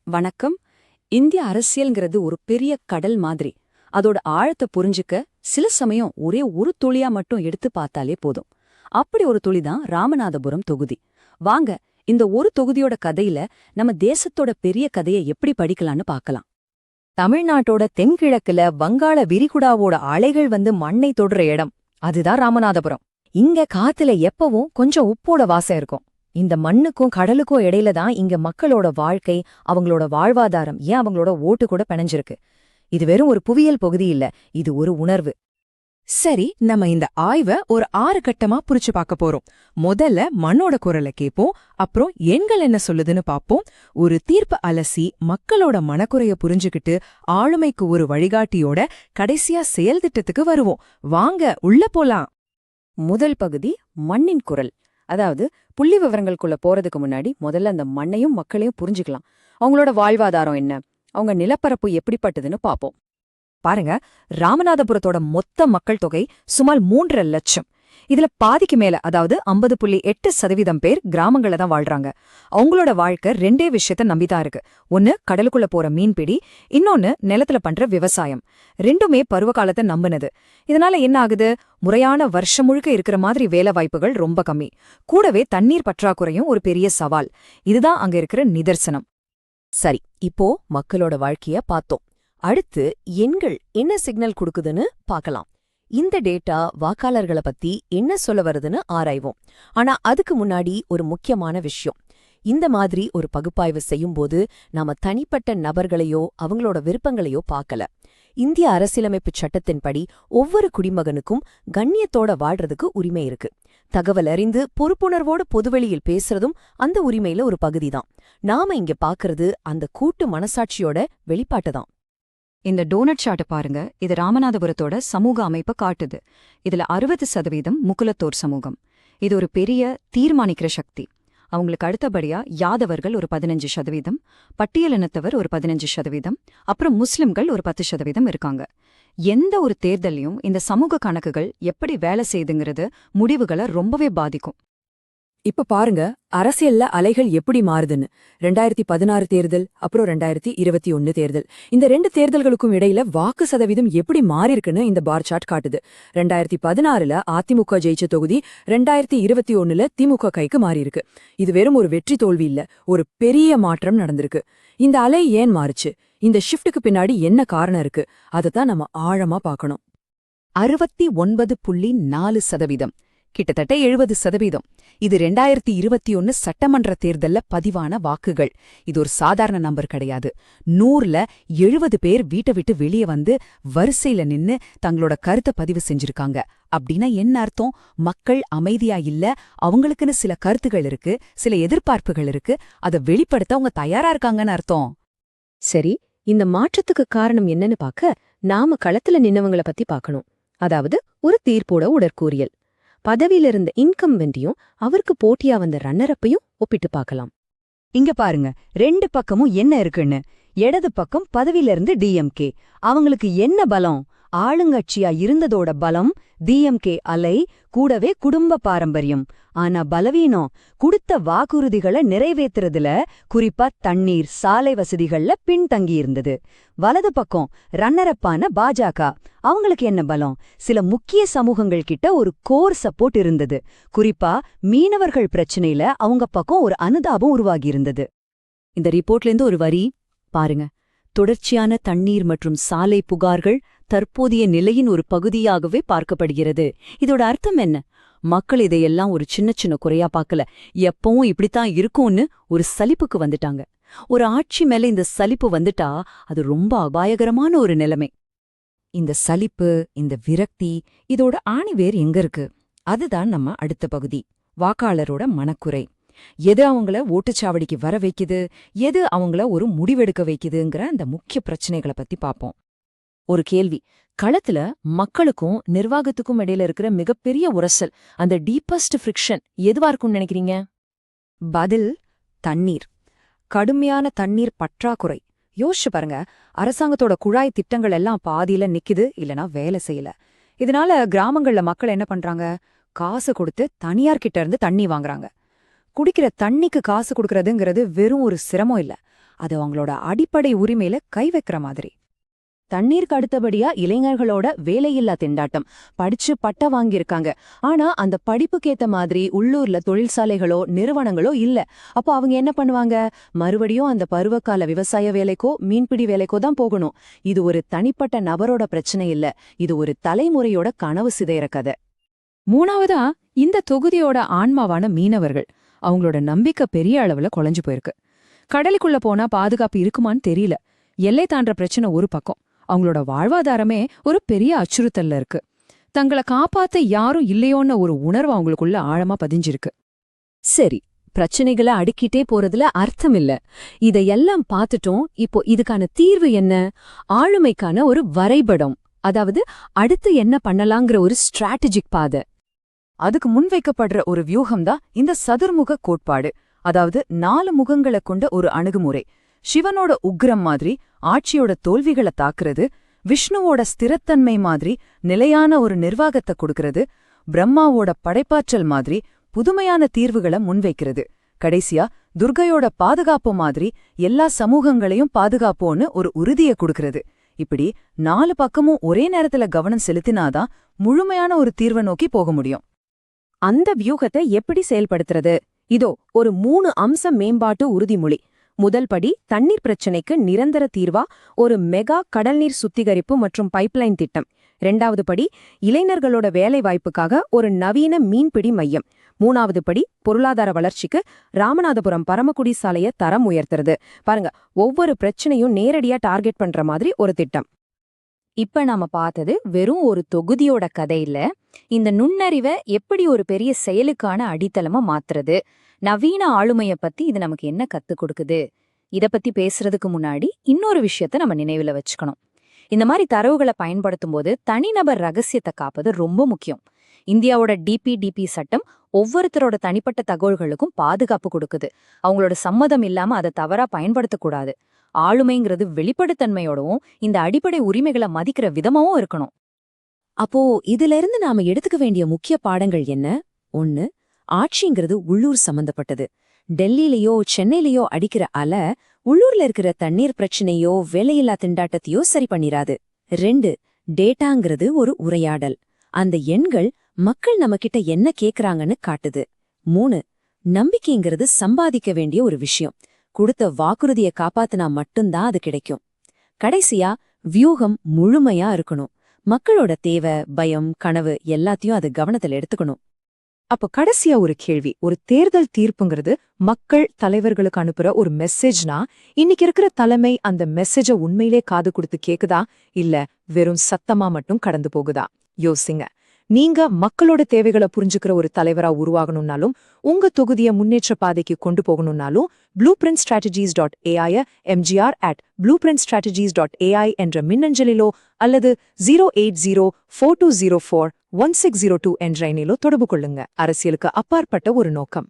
வணக்கம். இந்திய அரசியல்ங்கிறது ஒரு பெரிய கடல் மாதிரி. அதோட ஆழத்தை புரிஞ்சுக்க சில சமயம் ஒரே ஒரு துளியா மட்டும் எடுத்து பார்த்தாலே போதும். அப்படி ஒரு துளிதான் ராமநாதபுரம் தொகுதி. வாங்க, இந்த ஒரு தொகுதியோட கதையில நம்ம தேசத்தோட பெரிய கதையை எப்படி படிக்கலாம்னு பார்க்கலாம். தமிழ்நாட்டோட தென்கிழக்குல வங்காள விரிகுடாவோட அலைகள் வந்து மண்ணை தொடுற இடம், அதுதான் ராமநாதபுரம். இங்க காத்துல எப்பவும் கொஞ்சம் உப்போட வாசம் இருக்கும். இந்த மண்ணுக்கும் கடலுக்கும் இடையில தான் இங்க மக்களோட வாழ்க்கை, அவங்களோட வாழ்வாதாரம், ஏன் அவங்களோட ஓட்டு கூட பிணைஞ்சிருக்கு. இது வெறும் ஒரு புவியியல் பகுதி இல்ல, இது ஒரு உணர்வு. சரி, நம்ம இந்த ஆய்வை ஒரு 6 கட்டமா புரிச்சு பார்க்க போறோம். முதல்ல மண்ணோட குரலை கேட்போம், அப்புறம் எண்கள் என்ன சொல்லுதுன்னு பாப்போம். ஒரு தீர்ப்பு அலசி மக்களோட மனக்குறைய புரிஞ்சுக்கிட்டு ஆளுமைக்கு ஒரு வழிகாட்டியோட கடைசியா செயல் திட்டத்துக்கு வருவோம். வாங்க உள்ள போலாம். முதல் பகுதி மண்ணின் குரல். அதாவது புள்ளி விவரங்களுக்குள்ள போறதுக்கு முன்னாடி முதல்ல அந்த மண்ணையும் மக்களையும் புரிஞ்சுக்கலாம். அவங்களோட வாழ்வாதாரம் என்ன, அவங்க நிலப்பரப்பு எப்படிப்பட்டதுன்னு பாப்போம். பாருங்க, ராமநாதபுரத்தோட மொத்த மக்கள் தொகை சுமார் 3.5 லட்சம். இதுல பாதிக்கு மேல, அதாவது 50.8% பேர் கிராமங்கள்ல தான் வாழ்றாங்க. அவங்களோட வாழ்க்கை ரெண்டே விஷயத்த நம்பிதான் இருக்கு. ஒன்னு கடலுக்குள்ள போற மீன்பிடி, இன்னொன்னு நிலத்துல பண்ற விவசாயம். ரெண்டுமே பருவகாலத்தை நம்பினது. இதனால என்ன ஆகுது? முறையான வருஷம் முழுக்க இருக்கிற மாதிரி வேலை வாய்ப்புகள் ரொம்ப கம்மி. கூடவே தண்ணீர் பற்றாக்குறையும் ஒரு பெரிய சவால். இதுதான் அங்க இருக்கிற நிதர்சனம். சரி, இப்போ மக்களோட வாழ்க்கைய பார்த்தோம். அடுத்து எண்கள் என்ன சிக்னல் கொடுக்குதுன்னு பார்க்கலாம். இந்த டேட்டா வாக்காளர்களை பத்தி என்ன சொல்ல வருதுன்னு ஆராய்வோம். ஆனா அதுக்கு முன்னாடி ஒரு முக்கியமான விஷயம். இந்த மாதிரி ஒரு பகுப்பாய்வு செய்யும்போது நாம தனிப்பட்ட நபர்களையோ அவங்களோட விருப்பங்களையோ பார்க்கல. இந்திய அரசியலமைப்பு சட்டத்தின்படி ஒவ்வொரு குடிமகனுக்கும் கண்ணியத்தோட வாழ்றதுக்கு உரிமை இருக்கு. தகவல் அறிந்து பொறுப்புணர்வோட பொதுவெளியில் பேசுறதும் அந்த உரிமையில ஒரு பகுதிதான். நாம இங்க பாக்குறது அந்த கூட்டு மனசாட்சியோட வெளிப்பாட்டுதான். இந்த டோனட் சார்ட்டை பாருங்க. இது ராமநாதபுரத்தோட சமூக அமைப்பை காட்டுது. இதுல 60% முக்குலத்தோர் சமூகம். இது ஒரு பெரிய தீர்மானிக்கிற சக்தி. அவங்களுக்கு அடுத்தபடியா யாதவர்கள் ஒரு 15%, பட்டியலினத்தவர் ஒரு 15%, அப்புறம் முஸ்லிம்கள் ஒரு 10% இருக்காங்க. எந்த ஒரு தேர்தலையும் இந்த சமூக கணக்குகள் எப்படி வேலை செய்துங்கிறது முடிவுகளை ரொம்பவே பாதிக்கும். இப்ப பாருங்க, அரசியல்ல அலைகள் எப்படி மாறுதுன்னு. 2016 தேர்தல், அப்புறம் 2021 தேர்தல். இந்த 2 தேர்தல்களுக்கும் இடையில வாக்கு சதவீதம் எப்படி மாறிருக்குன்னு இந்த பார் சார்ட் காட்டுது. 2016ல அதிமுக ஜெயிச்ச தொகுதி 2021ல திமுக கைக்கு மாறியிருக்கு. இது வெறும் ஒரு வெற்றி தோல்வி இல்ல, ஒரு பெரிய மாற்றம் நடந்திருக்கு. இந்த அலை ஏன் மாறுச்சு? இந்த ஷிஃப்ட்டுக்கு பின்னாடி என்ன காரணம் இருக்கு? அதைத்தான் நம்ம ஆழமா பார்க்கணும். 69.4%, கிட்டத்தட்ட 70%. இது 2021 சட்டமன்ற தேர்தல்ல பதிவான வாக்குகள். இது ஒரு சாதாரண நம்பர் கிடையாது. 100ல 70 பேர் வீட்டை விட்டு வெளியே வந்து வரிசையில நின்னு தங்களோட கருத்தை பதிவு செஞ்சிருக்காங்க. அப்படின்னா என்ன அர்த்தம்? மக்கள் அமைதியா இல்ல, அவங்களுக்குன்னு சில கருத்துகள் இருக்கு, சில எதிர்பார்ப்புகள் இருக்கு, அதை வெளிப்படுத்த அவங்க தயாரா இருக்காங்கன்னு அர்த்தம். சரி, இந்த மாற்றத்துக்கு காரணம் என்னன்னு பார்க்க நாம களத்துல நின்னவங்கள பத்தி பார்க்கணும். அதாவது ஒரு தீர்ப்போட உடற்கூறியல். பதவியில இருந்த இன்கம்பென்ட்டையும் அவருக்கு போட்டியா வந்த ரன்னரப்பையும் ஒப்பிட்டு பார்க்கலாம். இங்க பாருங்க, 2 பக்கமும் என்ன இருக்குன்னு. இடது பக்கம் பதவியில இருந்து டிஎம்கே. அவங்களுக்கு என்ன பலம்? ஆளுங்கட்சியா இருந்ததோட பலம் டிஎம்கே அலை, கூடவே குடும்ப பாரம்பரியம். ஆனா பலவீனம் குடுத்த வாக்குறுதிகளை நிறைவேத்துறதுல, குறிப்பா தண்ணீர், சாலை வசதிகள்ல பின்தங்கியிருந்தது. வலது பக்கம் ரன்னரப்பான பாஜக. அவங்களுக்கு என்ன பலம்? சில முக்கிய சமூகங்கள் கிட்ட ஒரு கோர் சப்போர்ட் இருந்தது. குறிப்பா மீனவர்கள் பிரச்சனையில அவங்க பக்கம் ஒரு அனுதாபம் உருவாகியிருந்தது. இந்த ரிப்போர்ட்லேருந்து ஒரு வரி பாருங்க. தொடர்ச்சியான தண்ணீர் மற்றும் சாலை புகார்கள் தற்போதைய நிலையின் ஒரு பகுதியாகவே பார்க்கப்படுகிறது. இதோட அர்த்தம் என்ன? மக்கள் இதையெல்லாம் ஒரு சின்ன சின்ன குறையா பார்க்கல, எப்பவும் இப்படித்தான் இருக்கும்னு ஒரு சலிப்புக்கு வந்துட்டாங்க. ஒரு ஆட்சி மேல இந்த சலிப்பு வந்துட்டா அது ரொம்ப அபாயகரமான ஒரு நிலைமை. இந்த சலிப்பு, இந்த விரக்தி, இதோட ஆணிவேர் எங்க இருக்கு? அதுதான் நம்ம அடுத்த பகுதி, வாக்காளரோட மனக்குறை. எது அவங்கள ஓட்டுச்சாவடிக்கு வர வைக்குது, எது அவங்கள ஒரு முடிவெடுக்க வைக்குதுங்கிற அந்த முக்கிய பிரச்சனைகளை பத்தி பாப்போம். ஒரு கேள்வி, களத்துல மக்களுக்கும் நிர்வாகத்துக்கும் இடையில இருக்கிற மிகப்பெரிய உரசல், அந்த டீப்பஸ்ட் ஃப்ரிக்ஷன் எதுவா இருக்கும்னு நினைக்கிறீங்க? பதில் தண்ணீர். கடுமையான தண்ணீர் பற்றாக்குறை. யோசிச்சு பாருங்க, அரசாங்கத்தோட குழாய் திட்டங்கள் எல்லாம் பாதியில நிக்குது, இல்லனா வேலை செய்யல. இதனால கிராமங்கள்ல மக்கள் என்ன பண்றாங்க? காசு கொடுத்து தனியார்கிட்ட இருந்து தண்ணி வாங்குறாங்க. குடிக்கிற தண்ணிக்கு காசு கொடுக்கறதுங்கிறது வெறும் ஒரு சிரமம் இல்ல, அது அவங்களோட அடிப்படை உரிமையில கை வைக்கிற மாதிரி. தண்ணீருக்கு அடுத்தபடியா இளைஞர்களோட வேலையில்லா திண்டாட்டம். படிச்சு பட்டா வாங்கியிருக்காங்க, ஆனா அந்த படிப்புக்கேத்த மாதிரி உள்ளூர்ல தொழிற்சாலைகளோ நிறுவனங்களோ இல்ல. அப்போ அவங்க என்ன பண்ணுவாங்க? மறுபடியும் அந்த பருவகால விவசாய வேலைக்கோ மீன்பிடி வேலைக்கோ தான் போகணும். இது ஒரு தனிப்பட்ட நபரோட பிரச்சனை இல்ல, இது ஒரு தலைமுறையோட கனவு சிதைற கதை. மூணாவதா இந்த தொகுதியோட ஆன்மாவான மீனவர்கள். அவங்களோட நம்பிக்கை பெரிய அளவுல குலைஞ்சு போயிருக்கு. கடலுக்குள்ள போனா பாதுகாப்பு இருக்குமான்னு தெரியல. எல்லை தாண்டற பிரச்சனை ஒரு பக்கம், அவங்களோட வாழ்வாதாரமே ஒரு பெரிய அச்சுறுத்தல்ல இருக்கு. தங்களை காப்பாத்த யாரும் இல்லையோன்னு ஒரு உணர்வு அவங்களுக்குள்ள ஆழமா பதிஞ்சிருக்கு. சரி, பிரச்சனைகளை அடுக்கிட்டே போறதுல அர்த்தம் இல்ல. இதையெல்லாம் பார்த்துட்டோம். இப்போ இதுக்கான தீர்வு என்ன? ஆளுமைக்கான ஒரு வரைபடம், அதாவது அடுத்து என்ன பண்ணலாங்கிற ஒரு ஸ்ட்ராட்டஜிக் பாதை. அதுக்கு முன்வைக்கப்படுற ஒரு வியூகம்தான் இந்த சதுர்முக கோட்பாடு. அதாவது 4 முகங்களை கொண்ட ஒரு அணுகுமுறை. சிவனோட உக்ரம் மாதிரி ஆட்சியோட தோல்விகளை தாக்குறது, விஷ்ணுவோட ஸ்திரத்தன்மை மாதிரி நிலையான ஒரு நிர்வாகத்தை கொடுக்கறது, பிரம்மாவோட படைப்பாற்றல் மாதிரி புதுமையான தீர்வுகளை முன்வைக்கிறது, கடைசியா துர்கையோட பாதுகாப்பு மாதிரி எல்லா சமூகங்களையும் பாதுகாப்போன்னு ஒரு உறுதியை கொடுக்கறது. இப்படி 4 பக்கமும் ஒரே நேரத்துல கவனம் செலுத்தினாதான் முழுமையான ஒரு தீர்வை நோக்கி போக முடியும். அந்த வியூகத்தை எப்படி செயல்படுத்துறது? இதோ ஒரு 3 அம்ச மேம்பாட்டு உறுதிமொழி. முதல் படி, தண்ணீர் பிரச்சினைக்கு நிரந்தர தீர்வா ஒரு மெகா கடல்நீர் சுத்திகரிப்பு மற்றும் பைப்லைன் திட்டம். 2வது படி, இளைஞர்களோட வேலை வாய்ப்புக்காக ஒரு நவீன மீன்பிடி மையம். 3வது படி, பொருளாதார வளர்ச்சிக்கு ராமநாதபுரம் பரமக்குடி சாலைய தரம் உயர்த்துறது. பாருங்க, ஒவ்வொரு பிரச்சனையும் நேரடியா டார்கெட் பண்ற மாதிரி ஒரு திட்டம். இப்ப நாம பார்த்தது வெறும் ஒரு தொகுதியோட கதையில இந்த நுண்ணறிவை எப்படி ஒரு பெரிய செயலுக்கான அடித்தளமா மாத்துறது, நவீன ஆளுமைய பத்தி இது நமக்கு என்ன கத்துக் கொடுக்குது. இத பத்தி பேசுறதுக்கு முன்னாடி இன்னொரு விஷயத்த நம்ம நினைவுல வச்சுக்கணும். இந்த மாதிரி தரவுகளை பயன்படுத்தும் போது தனிநபர் ரகசியத்தை காப்பது ரொம்ப முக்கியம். இந்தியாவோட டிபிடிபி சட்டம் ஒவ்வொருத்தரோட தனிப்பட்ட தகவல்களுக்கும் பாதுகாப்பு கொடுக்குது. அவங்களோட சம்மதம் இல்லாம அதை தவறா பயன்படுத்தக்கூடாது. ஆளுமைங்கிறது வெளிப்படைத்தன்மையோடவும் இந்த அடிப்படை உரிமைகளை மதிக்கிற விதமாவும் இருக்கணும். அப்போ இதுல இருந்து நாம எடுத்துக்க வேண்டிய முக்கிய பாடங்கள் என்ன? 1, ஆட்சிங்கிறது உள்ளூர் சம்பந்தப்பட்டது. டெல்லியிலயோ சென்னையிலயோ அடிக்கிற அலை உள்ளூர்ல இருக்கிற தண்ணீர் பிரச்சனையோ வேலையில்லா திண்டாட்டத்தையோ சரி பண்ணிராது. 2, டேட்டாங்கிறது ஒரு உரையாடல். அந்த எண்கள் மக்கள் நம்மகிட்ட என்ன கேக்குறாங்கன்னு காட்டுது. 3, நம்பிக்கைங்கிறது சம்பாதிக்க வேண்டிய ஒரு விஷயம். கொடுத்த வாக்குறுதியை காப்பாத்தினா மட்டும்தான் அது கிடைக்கும். கடைசியா, வியூகம் முழுமையா இருக்கணும். மக்களோட தேவை, பயம், கனவு எல்லாத்தையும் அது கவனத்துல எடுத்துக்கணும். அப்ப கடைசியா ஒரு கேள்வி. ஒரு தேர்தல் தீர்ப்புங்கிறது மக்கள் தலைவர்களுக்கு அனுப்புற ஒரு மெசேஜ்னா, இன்னைக்கு இருக்கிற தலைமை அந்த மெசேஜ உண்மையிலே காது கொடுத்து கேக்குதா, இல்ல வெறும் சத்தமா மட்டும் கடந்து போகுதா? யோசிங்க. நீங்க மக்களோட தேவைகளை புரிஞ்சுக்கிற ஒரு தலைவரா உருவாகணும்னாலும், உங்க தொகுதியை முன்னேற்ற பாதைக்கு கொண்டு போகணும்னாலும், blueprintstrategies.ai mgr@blueprintstrategies.ai என்ற மின்னஞ்சலிலோ அல்லது 08042041602 என்ற எண்ணிலோ தொடர்பு கொள்ளுங்க. அரசியலுக்கு அப்பாற்பட்ட ஒரு நோக்கம்.